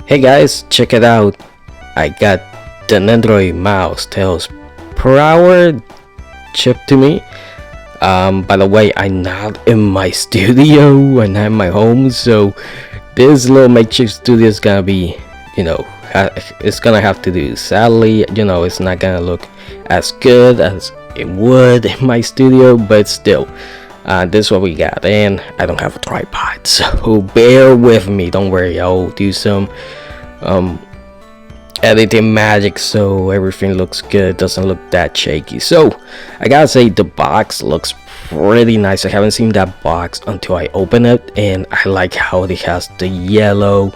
Hey guys, check it out. I got the Nendoroid mouse tails Prower shipped to me. By the way, I'm not in my studio, I'm not in my home, so this little makeshift studio is gonna be, it's gonna have to do. Sadly, it's not gonna look as good as it would in my studio, but still, this is what we got, and I don't have a tripod, so bear with me. Don't worry, I'll do some editing magic so everything looks good, doesn't look that shaky. So I gotta say, the box looks pretty nice. I haven't seen that box until I open it, and I like how it has the yellow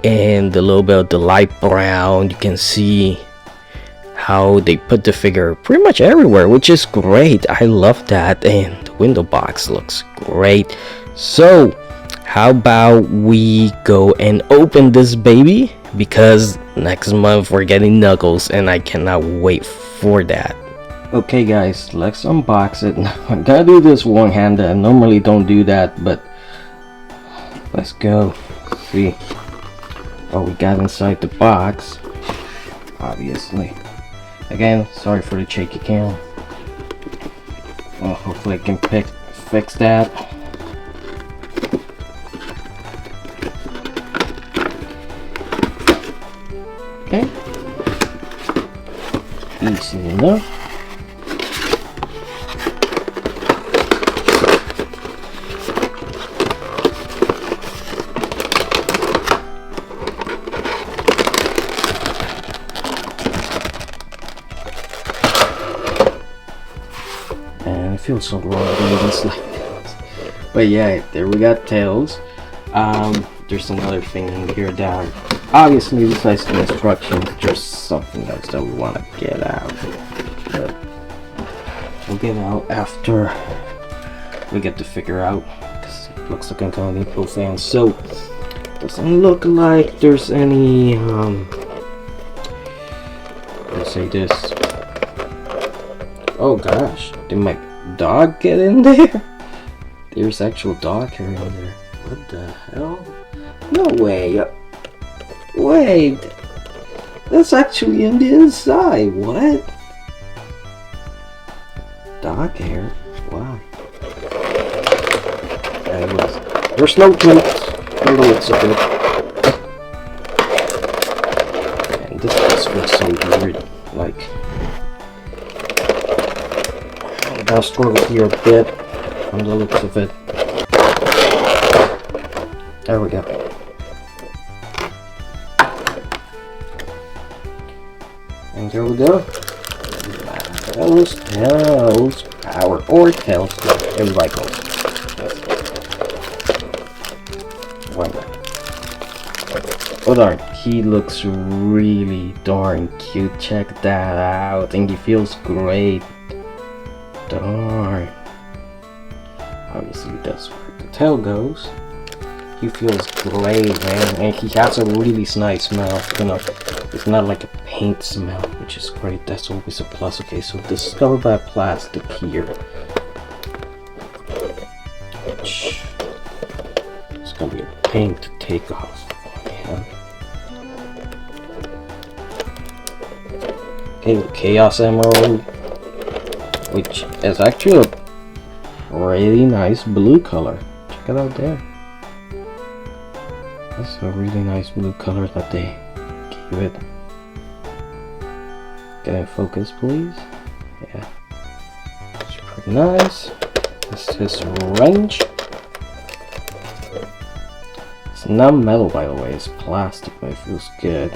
and a little bit of the light brown. You can see how they put the figure pretty much everywhere, which is great. I love that, and the window box looks great. So how about we go and open this baby, because next month we're getting Knuckles and I cannot wait for that. Okay guys, let's unbox it. I'm gonna do this one-handed. I normally don't do that, but let's go. See what we got inside the box. Obviously, again, sorry for the shaky cam. Well, hopefully I can fix that. Okay, easy enough. And it feels so wrong doing this like this. But yeah, there we got tails. There's another thing in here that obviously, besides the instructions, there's something else that we want to get out. But we'll get out after we get the figure out, because it looks like I'm gonna need both hands. So doesn't look like there's any let's say this. Oh gosh, did my dog get in there? There's actual dog hair in there. What the hell? No way. Wait, that's actually on the inside. What? Dog hair? Wow. There's no jokes from the looks of it. And this just looks so weird. Like, I'm gonna struggle here a bit from the looks of it. There we go. And there we go. Tails, power, or tails. Everybody calls it. Why not? Oh darn, he looks really darn cute. Check that out. I think he feels great. Darn. Obviously that's where the tail goes. He feels great, man, and he has a really nice smell. It's not like a paint smell, which is great. That's always a plus. Okay, so this is covered by plastic here, which it's gonna be a pain to take off. Okay, Chaos Emerald, which is actually a really nice blue color. Check it out there. That's a really nice blue color that they gave it. Get in focus, please. Yeah, it's pretty nice. This is wrench. It's not metal, by the way. It's plastic, but it feels good.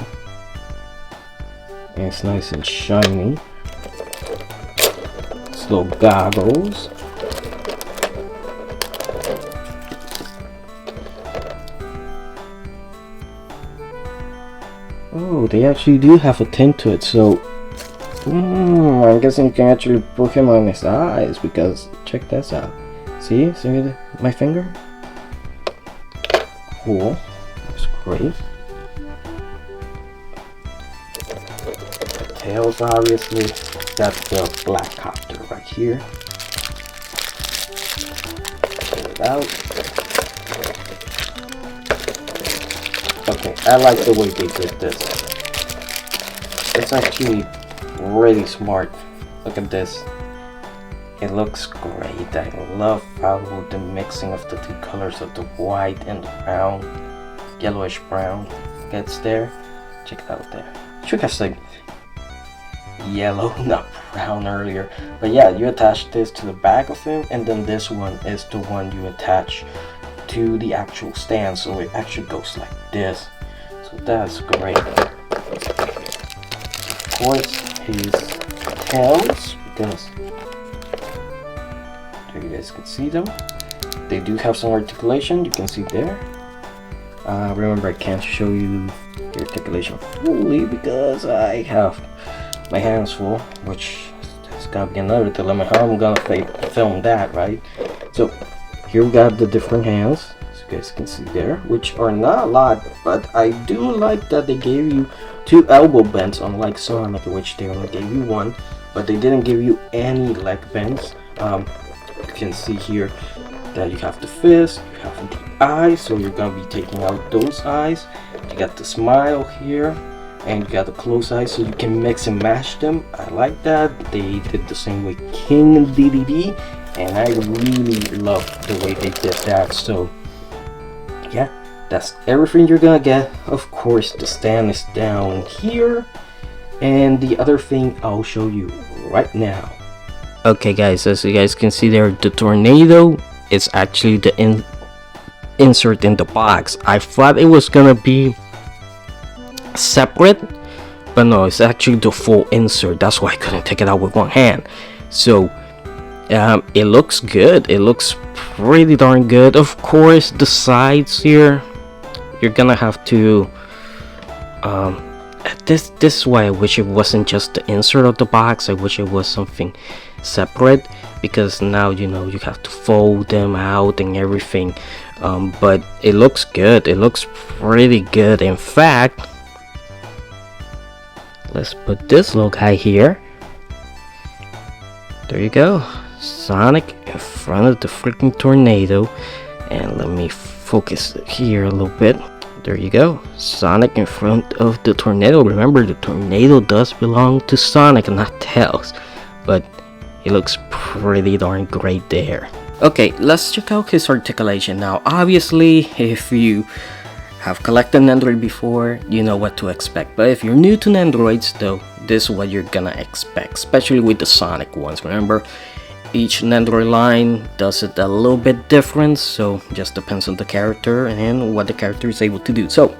And it's nice and shiny. It's little goggles. Oh, they actually do have a tint to it, so I'm guessing you can actually put him on his eyes, because check this out. See my finger? Cool. Looks great. Tails, obviously. That's the black copter right here. Pull it out. Okay, I like the way they did this. It's actually really smart. Look at this. It looks great. I love how the mixing of the two colors of the white and the brown, yellowish brown gets there. Check it out there. Should have said yellow, not brown earlier. But yeah, you attach this to the back of him, and then this one is the one you attach to the actual stand, so it actually goes like this. So that's great. Of course, his tails, because there you guys can see them. They do have some articulation, you can see there. Remember, I can't show you the articulation fully because I have my hands full, which is gonna be another dilemma. How I'm gonna film that, right? So here we got the different hands, as you guys can see there, which are not a lot, but I do like that they gave you 2 elbow bends, unlike Sonic, which they only gave you 1, but they didn't give you any leg bends. You can see here that you have the fist, you have the eyes, so you're gonna be taking out those eyes. You got the smile here, and you got the closed eyes, so you can mix and match them. I like that. They did the same with King DDD, and I really love the way they did that. So yeah, that's everything you're gonna get. Of course, the stand is down here, and the other thing I'll show you right now. Okay guys, as you guys can see there, the tornado is actually the insert in the box. I thought it was gonna be separate, but no, it's actually the full insert. That's why I couldn't take it out with one hand. So it looks good. It looks pretty darn good. Of course, the sides here, you're gonna have to this is why I wish it wasn't just the insert of the box. I wish it was something separate, because now you know you have to fold them out and everything. But it looks good. It looks pretty good. In fact, let's put this little guy here. There you go, Sonic in front of the freaking tornado. And let me focus here a little bit. There you go, Sonic in front of the tornado. Remember, the tornado does belong to Sonic, not Tails, but it looks pretty darn great there. Okay, let's check out his articulation. Now obviously, if you have collected Nendoroid before, you know what to expect, but if you're new to Nendoroids though, this is what you're gonna expect, especially with the Sonic ones. Remember, each Nendoroid line does it a little bit different, so just depends on the character and what the character is able to do. So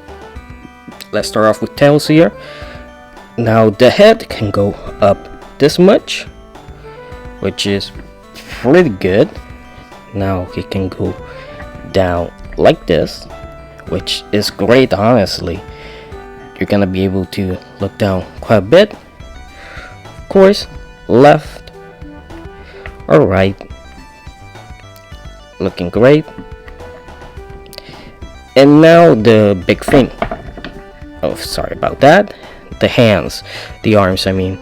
let's start off with Tails here. Now the head can go up this much, which is pretty good. Now he can go down like this, which is great. Honestly, you're gonna be able to look down quite a bit. Of course, left or right, looking great. And now the big thing, oh sorry about that, the hands, the arms I mean.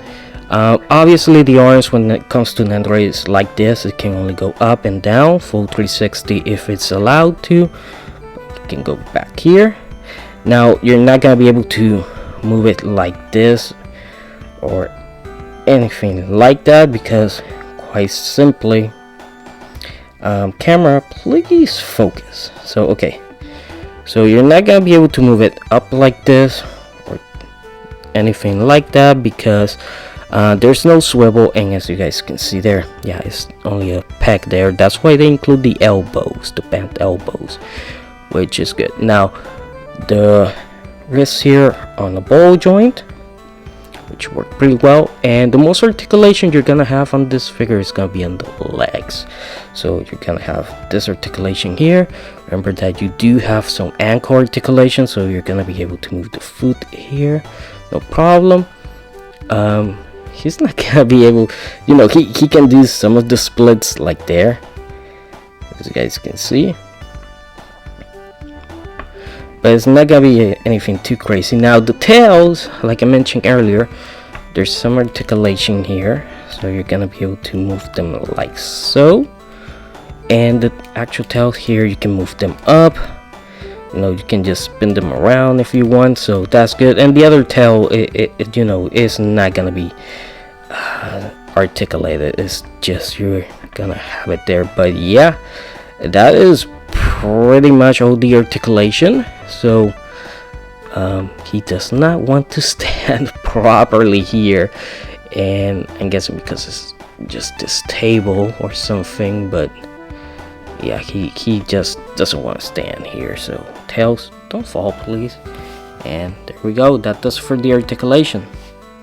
Obviously the arms, when it comes to Nendoroid, is like this. It can only go up and down, full 360 if it's allowed to. You can go back here. Now you're not gonna be able to move it like this or anything like that, because quite simply, camera please focus. So okay, so you're not gonna be able to move it up like this or anything like that, because there's no swivel, and as you guys can see there, yeah, it's only a peg there. That's why they include the elbows, the bent elbows, which is good. Now the wrists here on the ball joint, which work pretty well, and the most articulation you're gonna have on this figure is gonna be on the legs. So you're gonna have this articulation here. Remember that you do have some ankle articulation, so you're gonna be able to move the foot here, no problem. He's not gonna be able, you know, he can do some of the splits like there, as you guys can see, but it's not gonna be anything too crazy. Now the tails, like I mentioned earlier, there's some articulation here, so you're gonna be able to move them like so. And the actual tails here, you can move them up. You know, you can just spin them around if you want, so that's good. And the other tail, it you know, is not gonna be articulated. It's just you're gonna have it there. But yeah, that is pretty much all the articulation. So he does not want to stand properly here, and I'm guessing because it's just this table or something. But yeah, he just doesn't want to stand here. So tails, don't fall please. And there we go, that does for the articulation.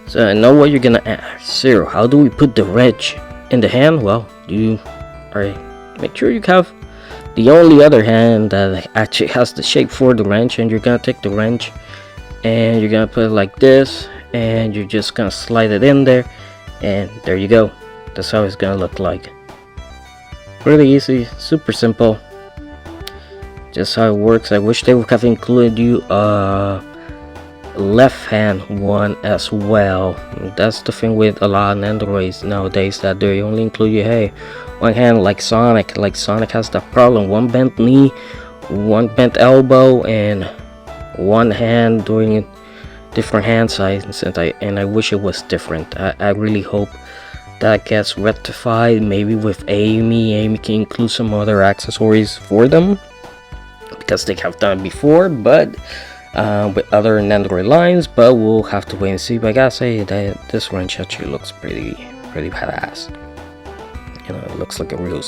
So I know what you're gonna ask, Zero, how do we put the wrench in the hand? Well, make sure you have the only other hand that actually has the shape for the wrench, and you're gonna take the wrench and you're gonna put it like this, and you're just gonna slide it in there, and there you go. That's how it's gonna look like. Really easy, super simple, just how it works. I wish they would have included you left hand one as well. That's the thing with a lot of Nendoroids nowadays, that they only include you, hey, one hand, like Sonic has that problem, one bent knee, one bent elbow, and one hand doing different hand sizes. And I wish it was different. I really hope that gets rectified, maybe with Amy can include some other accessories for them, because they have done it before, but with other Nendoroid lines. But we'll have to wait and see. But I gotta say that this wrench actually looks pretty badass. You know, it looks like a real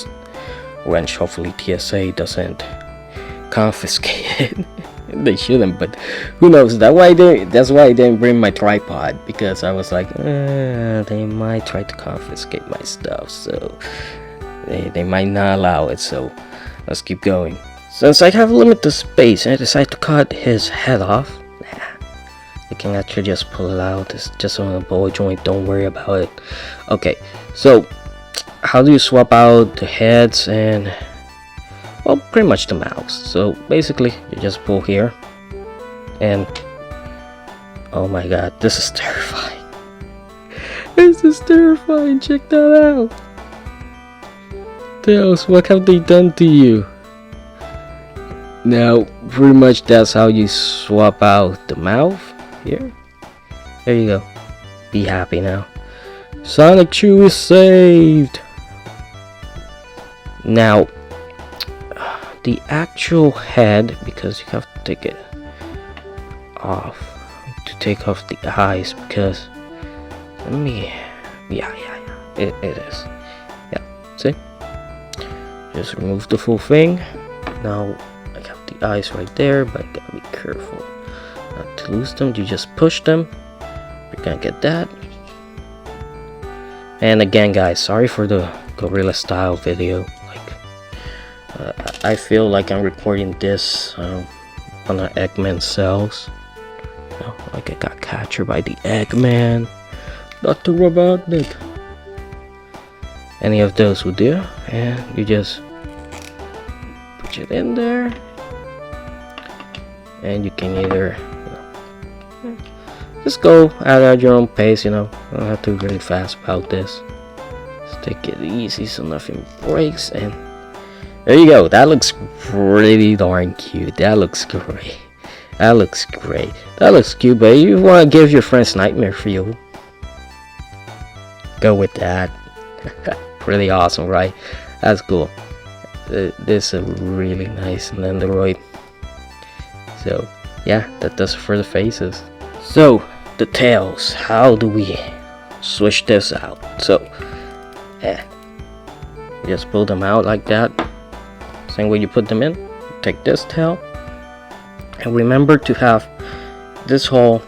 wrench. Hopefully TSA doesn't confiscate it. They shouldn't, but who knows. That's why I didn't bring my tripod, because I was like, they might try to confiscate my stuff, so they might not allow it. So let's keep going. Since I have limited space, I decided to cut his head off. You can actually just pull it out. It's just on a ball joint, don't worry about it. Okay, so how do you swap out the heads and, well, pretty much the mouths? So basically you just pull here, and oh my god, this is terrifying. This is terrifying, check that out. Tails, what have they done to you? Now pretty much that's how you swap out the mouth here. There you go, be happy now. Sonic Chew is saved. Now the actual head, because you have to take it off to take off the eyes, because yeah, it is, yeah, see, just remove the full thing. Now I have the eyes right there, but I gotta be careful not to lose them. You just push them, you're gonna get that. And again guys, sorry for the gorilla style video. I feel like I'm recording this on an Eggman cells. Like I got captured by the Eggman, Dr. Robotnik. Any of those will do, and you just put it in there, and you can either, just go at your own pace. You know, you don't have to be really fast about this. Just take it easy so nothing breaks, and there you go. That looks pretty darn cute. That looks great. That looks great. That looks cute, but you want to give your friends nightmare fuel, go with that. Pretty awesome, right? That's cool. This is a really nice Nendoroid. So yeah, that does it for the faces. So the tails, how do we switch this out? So you just pull them out like that, same way you put them in. Take this tail, and remember to have this hole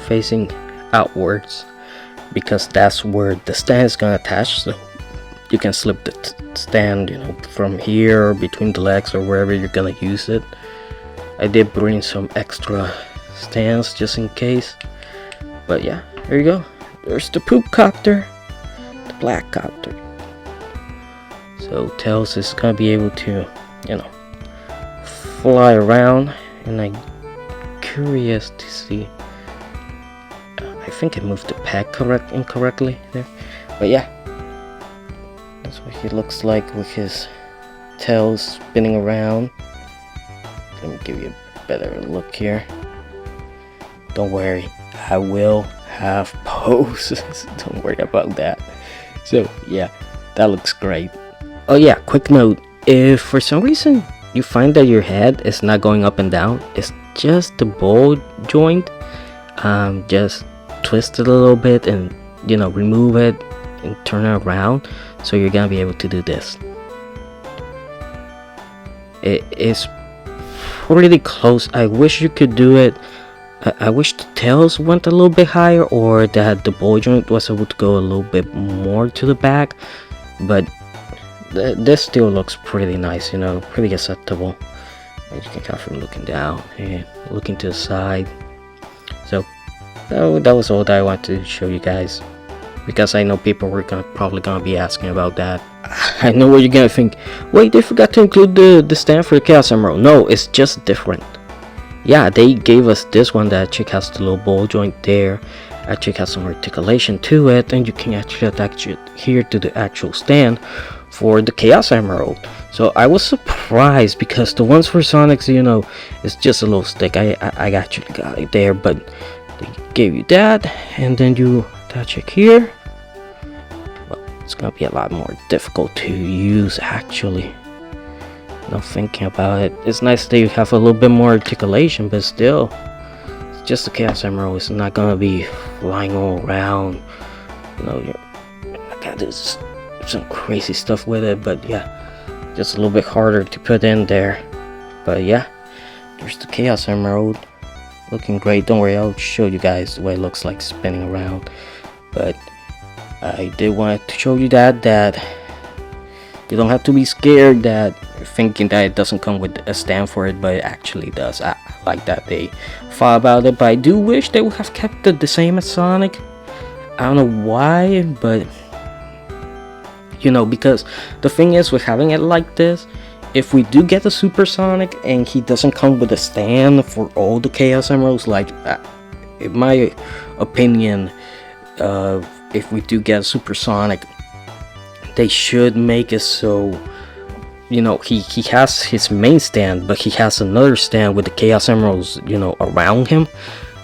facing outwards, because that's where the stand is gonna attach. So you can slip the stand, you know, from here or between the legs or wherever you're gonna use it. I did bring some extra stands just in case, but yeah, there you go. There's the poop copter, the black copter. So Tails is gonna be able to, you know, fly around, and I'm curious to see. I think I moved the peg incorrectly there, but yeah, that's what he looks like with his tails spinning around. Let me give you a better look here. Don't worry, I will have poses. Don't worry about that. So yeah, that looks great. Oh yeah, quick note, if for some reason you find that your head is not going up and down, it's just the ball joint, just twist it a little bit and remove it and turn it around, so you're gonna be able to do this. It is pretty close. I wish you could do it. I wish the tails went a little bit higher, or that the ball joint was able to go a little bit more to the back, but this still looks pretty nice, pretty acceptable. As you can kind of looking down and looking to the side. So that was all that I wanted to show you guys, because I know people were probably gonna be asking about that. I know what you're gonna think. Wait, they forgot to include the stand for the Chaos Emerald. No, it's just different. Yeah, they gave us this one that actually has the little ball joint there, actually has some articulation to it, and you can actually attach it here to the actual stand for the Chaos Emerald. So I was surprised, because the ones for Sonics, it's just a little stick. I actually got it there, but they gave you that, and then you attach it here. Well, it's gonna be a lot more difficult to use actually. Not thinking about it. It's nice that you have a little bit more articulation, but still, it's just the Chaos Emerald. It's not gonna be flying all around. You're not gonna do some crazy stuff with it, but yeah, just a little bit harder to put in there. But yeah, there's the Chaos Emerald, looking great. Don't worry, I'll show you guys what it looks like spinning around. But I did want to show you that you don't have to be scared that you're thinking that it doesn't come with a stand for it, but it actually does. I like that they thought about it, but I do wish they would have kept it the same as Sonic. I don't know why, but because the thing is, with having it like this, if we do get a Super Sonic and he doesn't come with a stand for all the Chaos Emeralds, like in my opinion, if we do get a Super Sonic, they should make it so he has his main stand, but he has another stand with the Chaos Emeralds around him.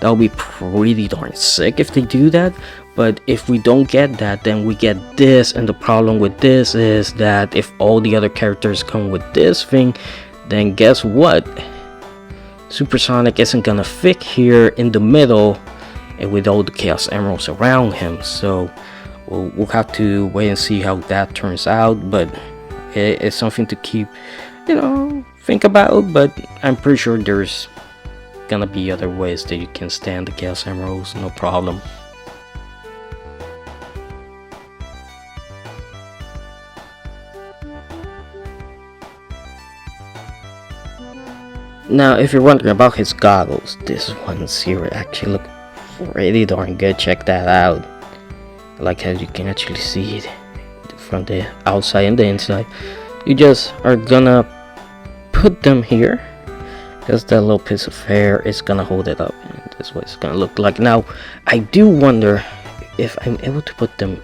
That would be pretty darn sick if they do that. But if we don't get that, then we get this, and the problem with this is that if all the other characters come with this thing, then guess what? Super Sonic isn't gonna fit here in the middle and with all the Chaos Emeralds around him. So we'll have to wait and see how that turns out, but it's something to keep think about. But I'm pretty sure there's gonna be other ways that you can stand the Chaos Emeralds, no problem. Now, if you're wondering about his goggles, this one's here actually look pretty darn good. Check that out. I like how you can actually see it from the outside and the inside. You just are gonna put them here, because that little piece of hair is gonna hold it up, and this is what it's gonna look like. Now, I do wonder if I'm able to put them.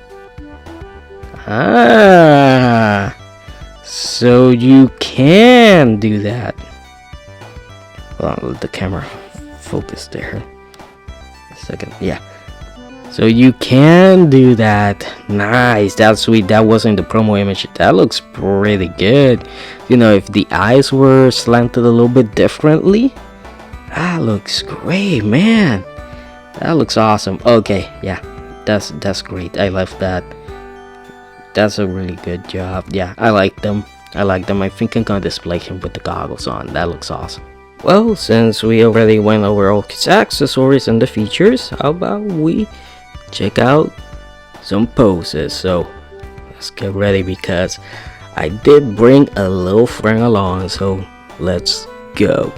So you can do that. Hold on, let the camera focus there. A second, yeah. So you can do that. Nice, that's sweet. That wasn't the promo image. That looks pretty good. If the eyes were slanted a little bit differently, that looks great, man. That looks awesome. Okay, yeah, that's great. I love that. That's a really good job. Yeah, I like them. I think I'm gonna display him with the goggles on. That looks awesome. Well, since we already went over all his accessories and the features, how about we check out some poses? So let's get ready, because I did bring a little friend along, so let's go.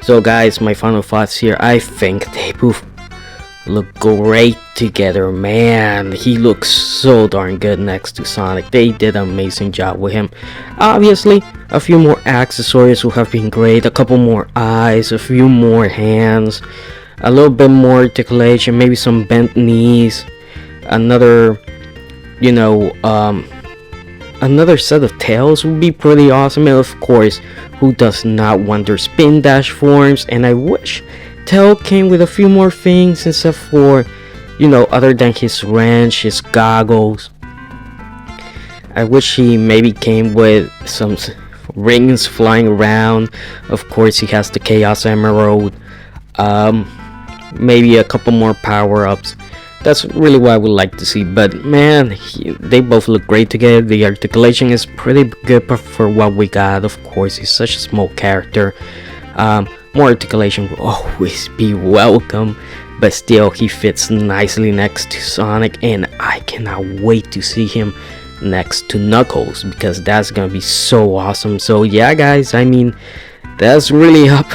So guys, my final thoughts here. I think they both look great together, man. He looks so darn good next to Sonic. They did an amazing job with him. Obviously, a few more accessories would have been great. A couple more eyes, a few more hands, a little bit more articulation, maybe some bent knees, another, you know, another set of tails would be pretty awesome. And of course, who does not want their spin dash forms? And I wish Tail came with a few more things except for, you know, other than his wrench, his goggles. I wish he maybe came with some rings flying around. Of course, he has the Chaos Emerald. Maybe a couple more power-ups. That's really what I would like to see. But man, they both look great together. The articulation is pretty good for what we got. Of course, he's such a small character. More articulation will always be welcome, but still he fits nicely next to Sonic, and I cannot wait to see him next to Knuckles, because that's gonna be so awesome. So yeah guys, I mean, that's really up,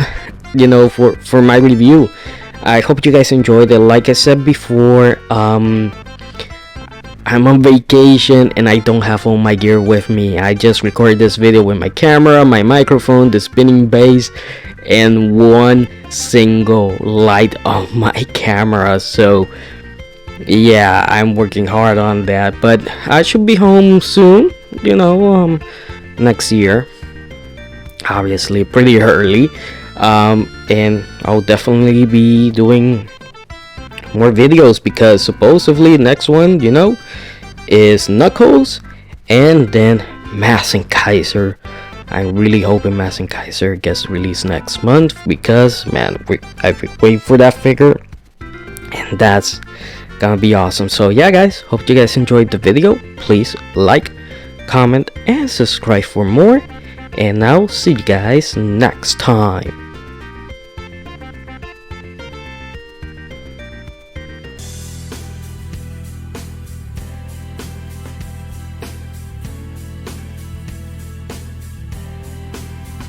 you know, for my review. I hope you guys enjoyed it. Like I said before, I'm on vacation and I don't have all my gear with me. I just recorded this video with my camera, my microphone, the spinning bass, and one single light on my camera. So yeah, I'm working hard on that, but I should be home soon, you know, next year, obviously pretty early. And I'll definitely be doing more videos, because supposedly next one, you know, is Knuckles, and then Mask Kaiser. I'm really hoping Mask Kaiser gets released next month, because man, I've been waiting for that figure, and that's gonna be awesome. So yeah guys, hope you guys enjoyed the video. Please like, comment, and subscribe for more, and I'll see you guys next time.